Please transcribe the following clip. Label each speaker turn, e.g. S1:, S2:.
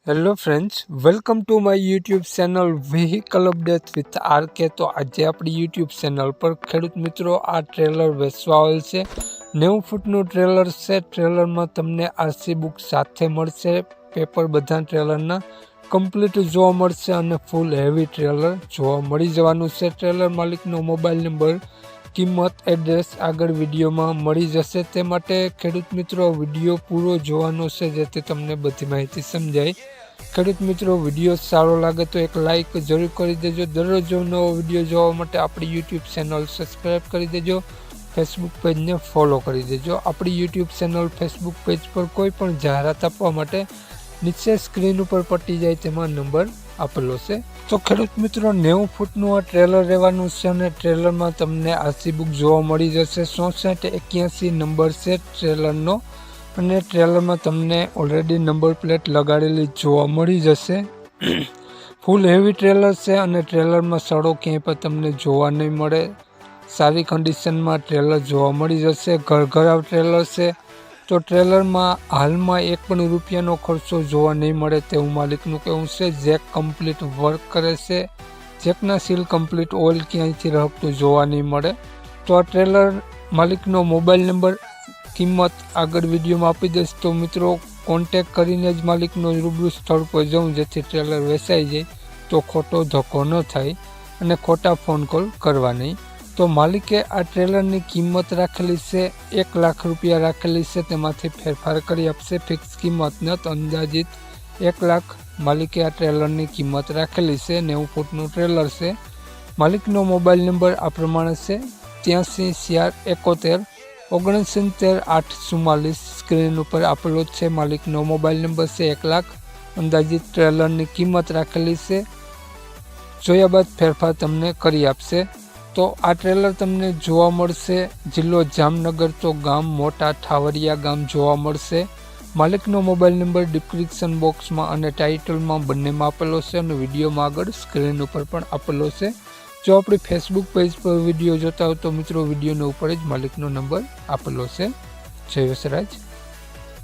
S1: Hello friends, welcome to my YouTube channel vehicle update with RK. તો આજે આપણી YouTube channel પર ખેડૂત મિત્રો આ ટ્રેલર વેચવા આવેલ છે। 90 ફૂટનું ટ્રેલર છે। ટ્રેલરમાં તમને આરસી બુક સાથે મળશે। પેપર બધા ટ્રેલરના કમ્પ્લીટ જોવા મળશે અને ફૂલ હેવી ટ્રેલર જોવા મળી જવાનું છે। ટ્રેલર માલિકનો મોબાઈલ નંબર, કિંમત, એડ્રેસ આગળ વિડીયોમાં મળી જશે। તે માટે ખેડૂત મિત્રો વિડીયો પૂરો જોવાનો છે, જેથી તમને બધી માહિતી સમજાય। ખેડૂત મિત્રો વિડીયો સારો લાગે તો એક લાઇક જરૂર કરી દેજો। દરરોજ નવો વિડીયો જોવા માટે આપણી યુટ્યુબ ચેનલ સબસ્ક્રાઈબ કરી દેજો। ફેસબુક પેજને ફોલો કરી દેજો। આપણી યુટ્યુબ ચેનલ ફેસબુક પેજ પર કોઈ પણ જાહેરાત આપવા માટે નીચે સ્ક્રીન ઉપર પટી જાય તેમાં નંબર આપેલો છે। તો ખેડૂત મિત્રો 90 ફૂટનું આ ટ્રેલર રહેવાનું છે અને ટ્રેલરમાં તમને આરસી બુક જોવા મળી જશે। 6481 નંબર છે ટ્રેલરનો અને ટ્રેલરમાં તમને ઓલરેડી નંબર પ્લેટ લગાડેલી જોવા મળી જશે। ફૂલ હેવી ટ્રેલર છે અને ટ્રેલરમાં સડો ક્યાંય પણ તમને જોવા નહીં મળે। સારી કન્ડિશનમાં ટ્રેલર જોવા મળી જશે। ઘરઘરાવ ટ્રેલર છે। તો ટ્રેલરમાં હાલમાં એક પણ રૂપિયાનો ખર્ચો જોવા નહીં મળે તેવું માલિકનું કહેવું છે। જેક કમ્પ્લીટ વર્ક કરે છે। જેકના સીલ કમ્પ્લીટ, ઓઇલ ક્યાંયથી રહકતું જોવા નહીં મળે। તો આ ટ્રેલર માલિકનો મોબાઈલ નંબર, કિંમત આગળ વિડીયોમાં આપી દઈશ। તો મિત્રો કોન્ટેક કરીને જ માલિકનો રૂબરૂ સ્થળ પર જવું, જેથી ટ્રેલર વેચાઈ જાય તો ખોટો ધક્કો ન થાય અને ખોટા ફોન કોલ કરવા નહીં। તો માલિકે આ ટ્રેલરની કિંમત રાખેલી છે 1 લાખ રૂપિયા રાખેલી છે। તેમાંથી ફેરફાર કરી આપશે। ફિક્સ કિંમત નથી, અંદાજિત 1 લાખ માલિકે આ ટ્રેલરની કિંમત રાખેલી છે। 90 ફૂટનું ટ્રેલર છે। માલિકનો મોબાઈલ નંબર આ પ્રમાણે છે 83 471 69 844। સ્ક્રીન ઉપર આપેલો છે। માલિકનો મોબાઈલ નંબર છે। 1 લાખ અંદાજિત ટ્રેલરની કિંમત રાખેલી છે। જોયા બાદ ફેરફાર તમને કરી આપશે। તો આ ટ્રેલર તમને જોવા મળશે જિલ્લો જામનગર, તો ગામ મોટા ઠાવરિયા ગામ જોવા મળશે। માલિકનો મોબાઈલ નંબર ડિસ્ક્રિપ્શન બોક્સમાં અને ટાઇટલમાં બંનેમાં આપેલો છે અને વિડીયોમાં આગળ સ્ક્રીન ઉપર પણ આપેલો છે। જો આપણી ફેસબુક પેજ પર વિડીયો જોતા હો તો મિત્રો વિડીયોના ઉપર જ માલિકનો નંબર આપેલો છે। જય વસરાજ।